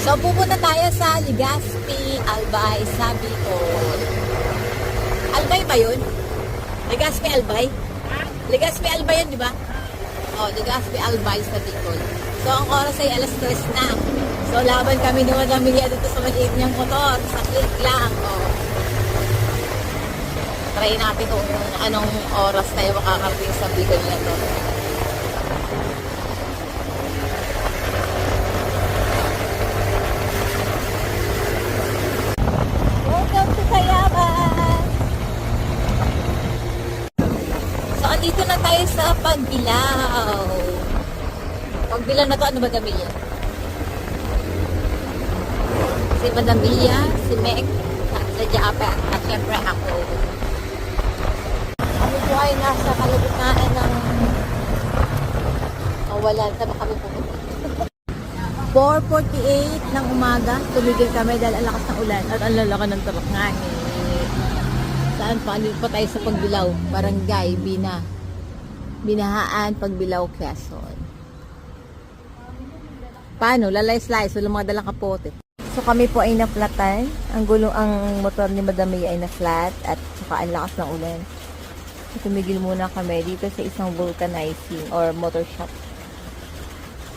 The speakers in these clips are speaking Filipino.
So, pupunta tayo sa Legazpi Albay sa Bicol. Albay ba yun? Legazpi Albay? Legazpi Albay yun, di ba? Oh, Legazpi Albay sa Bicol. So, ang oras ay alas 3 na. So, laban kami ni Madam Mia dito sa maliit niyang motor. Sa click lang. Oh. Try natin kung anong oras tayo makakarating sa Bicol na to. Welcome to Kayaman! So, andito na tayo sa Pagbilao. Pagbilao na to, ano ba Damilya? Si Madam Mia, si Meg, sa Japa, at syempre ako. Kami po ay nasa kalagitnaan ng wala na ba kami pumunta. 4:48 ng umaga, tumigil kami dahil ang lakas ng ulan at ang lalaki ng tarak nga. Saan pa? Andito pa tayo sa Pagbilao, Barangay Binahaan, Pagbilao, Quezon. Paano? Lalay-slice, walang mga dalang kapote. So kami po ay na-flatan. Ang motor ni Madam Mia ay na-flat at saka ang lakas ng ulan. So, tumigil muna kami dito sa isang vulcanizing or motor shop.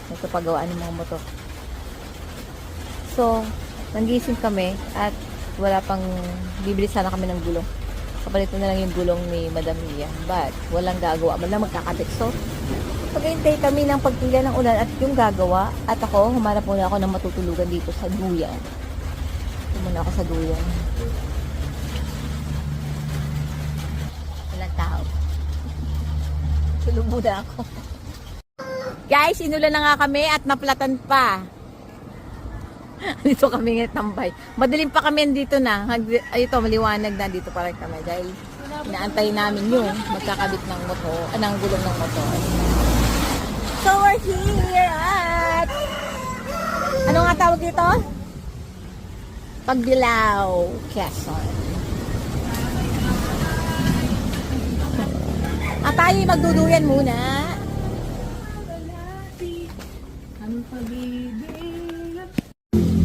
Ito pagawaan ng mga motor. So, nanggising kami at wala pang bibili sana kami ng gulong. Kapalitan na lang yung gulong ni Madam Mia. But, walang gagawa. Wala magkakabit. So, paghihintay kami ng pagtila ng ulan at yung gagawa. At ako, humanap muna ako ng matutulugan dito sa Duyan. Ito muna ako sa Duyan. Walang tao. Tulog muna ako. Guys, inulan na nga kami at naplatan pa. Dito kami ng tambay. Madilim pa kami dito na. Ito, maliwanag na dito pa rin kami. Dahil inaantay namin yung magkakabit ng motor, ng gulong ng motor. So, we're here at ano nga tawag dito? Pagbilao, Quezon. At tayo magduduyan muna.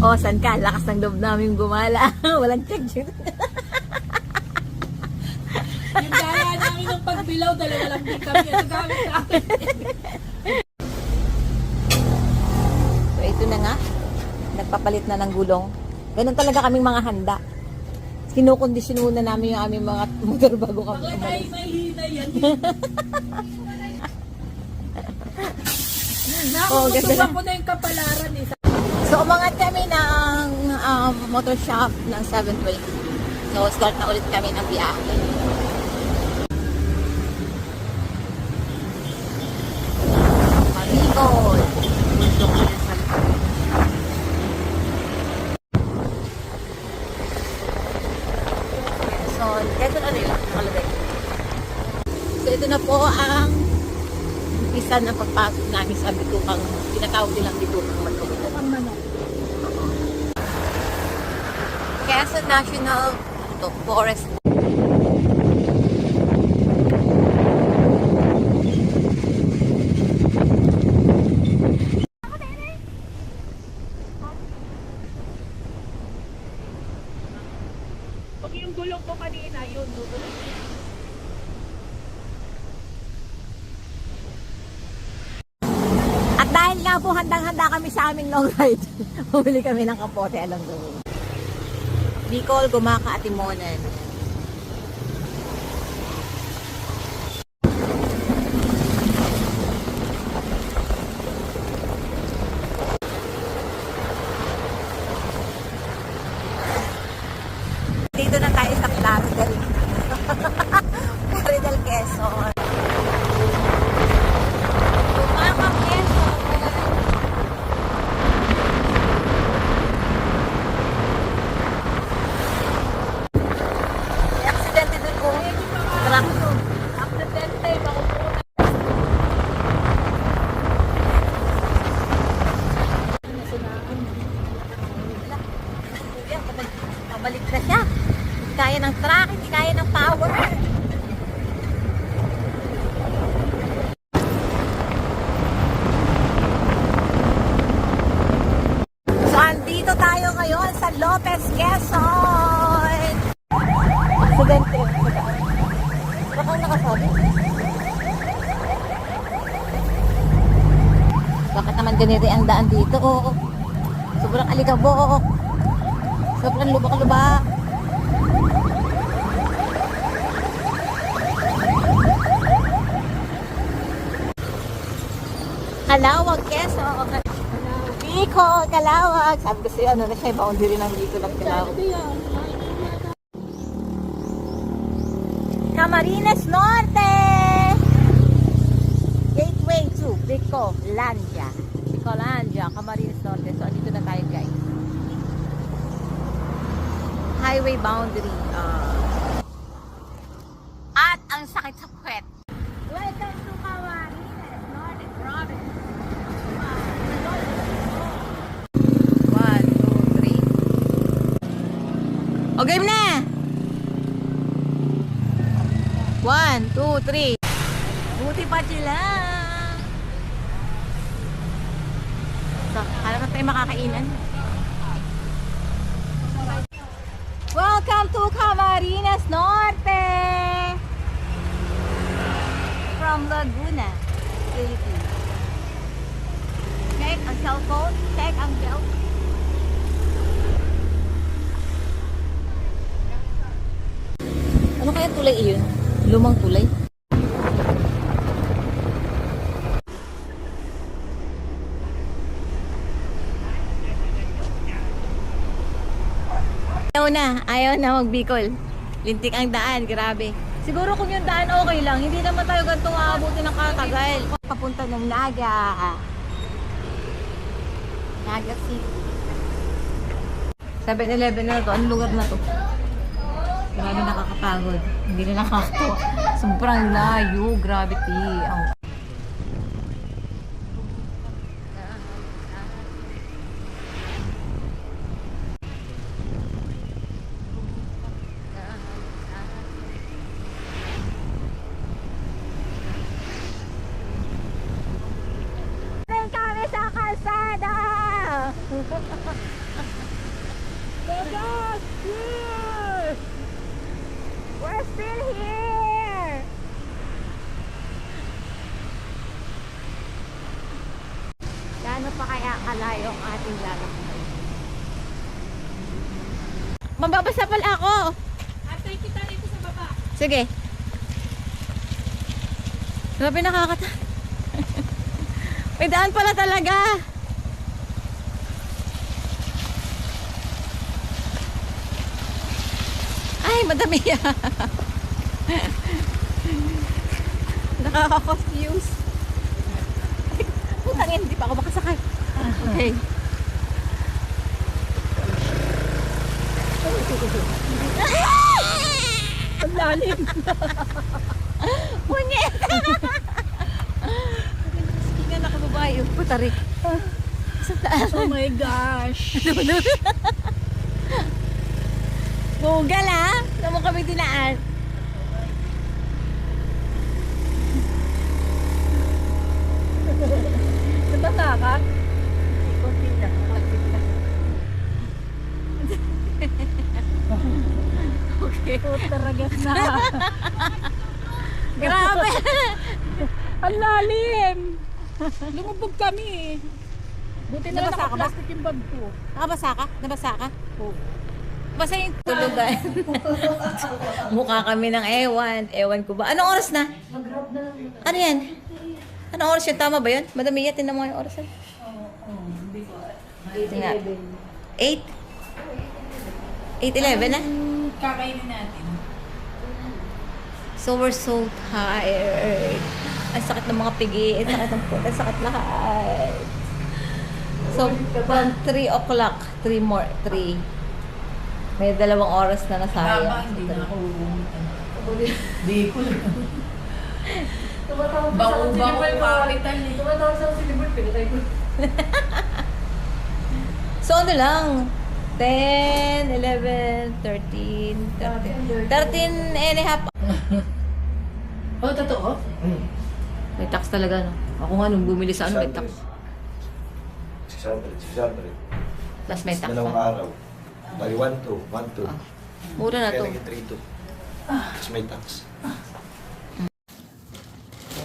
Oh, saan ka? Lakas ng loob namin gumala. Walang check. Yung gaya namin ng Pagbilao, dalawa lang din kami. Ito gamit namin. So, ito na nga. Nagpapalit na ng gulong. Ganun talaga kaming mga handa. Kinukondisyon muna namin yung aming mga motor bago kami umalis. May hina yan. Nakukutuwa ko na yung kapalaran eh. So, umangat kami ng motor shop ng 720. So, start na ulit kami ng biyahe. Maricol. So, Quezon ano yun? Nakalagay. So, ito na po ang isa ng pagpasok namin sa Bitukang, tinatawag nilang Bitukang Manok. Quezon National Forest. Pag yung gulong ko kanina, yun. At dahil nga po handang-handa kami sa aming long ride, bumili kami ng kapote along the way. Bicol, Gumaka at Timonan. Dito na tayo sa Plaza del Quezon. Gumaka, Quezon. May aksidente dun po. Truck. Aksidente, makukuha. Pabalik na siya. Hindi kaya ng truck, hindi kaya ng power. So, andito tayo ngayon sa Lopez, Quezon. Aksidente. Baka nakasabi. Bakit naman ganito ang daan dito? Oo. Sobrang alikabok. Sobrang lubak-lubak. Kalawag, Quezon. Bicol, Kalawag. Sabi ko sa'yo, ano na siya, boundary ng Bicol at Kalawag. Camarines Norte! Gateway to Bicolandia. Bicolandia, Camarines Norte. So, andito na tayo, guys. Highway boundary. At ang sakit sa puwet. Welcome to Camarines Norte Province. 1, 2, 3. O, game na! 1, 2, 3. Buti pa sila. So, alam na tayo makakainan. Welcome to Camarines Norte! From Laguna, Philippines. Check ang cellphone. Check ang cellphone. Ano kaya tulay iyon? Lumang tulay? Ayaw na mag-Bicol. Lintik ang daan, grabe. Siguro kung yung daan okay lang, hindi naman tayo ganitong aabutin ng katagal. Papunta ng Naga. Naga City. 7-Eleven na to. Anong lugar na to? Grabe nakakapagod. Hindi na nakakatawa. Sobrang layo. Gravity. Ang... kami sa kalsada! We're still here! Gaano pa kaya kalayo ang ating lalakbay? Mababasa pala ako! Atay kita dito sa baba. Sige. Grabe nakakata. May daan pala talaga. Ay, madami yan. Nakaka-confuse. Putangin, hindi pa ako makasakay. Okay. Ang lalim. Punyet! Sige nga nakababae yung putarik. Sa taas. Oh my gosh. Google ah! Saan mo kami dinaan? Nabasa ka? Kunti na. Okay. Taragas na. Grabe! Ang lalim. Lumubog kami. Buti na lang Nabasa ka ba? naka-plastic yung bag ko. Nakabasa ka? Nabasa ka? Oh. Basta yung tulugan. Mukha kami ng ewan. Ewan ko ba? Anong oras na? Ano yan? Anong oras yun? Tama ba yun? Madami yan. Tinan mo yung oras yan. Nga. 8? 8:11 na? Kakainin natin. So we're so tired. Ang sakit ng mga pigi. Ang sakit ng puto. Ang sakit lahat. So from 3 o'clock, 3 more, 3. May 2 oras na nasayang. Baba, hindi na ako uumitan. Di ko lang. Bako-bako kapital eh. Tumatawag sa silibol, pinatay ko. So ano lang, 10, 11, 13, 13 and a half. Oh, totoo? May tax talaga, no? Ako nga nung bumili sa ano, may tax. 600. So Plus may tax Dalawang pa. araw. Bali 1-2. 1-2. Mura na to. Kaya naging 3-2. Tapos may tax.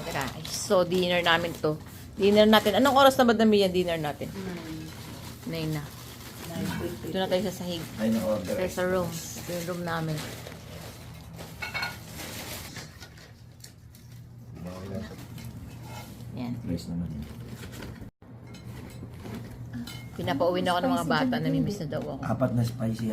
Guys, so dinner namin to. Dinner natin. Anong oras na ba dami yan dinner natin? 9 na. Dito na tayo sa sahig. Ay, na-order. Tayo sa room. Ito yung room namin. Yan. Price naman. Pinapauwi na ako ng mga bata. Namimiss na daw ako. 4 na spicy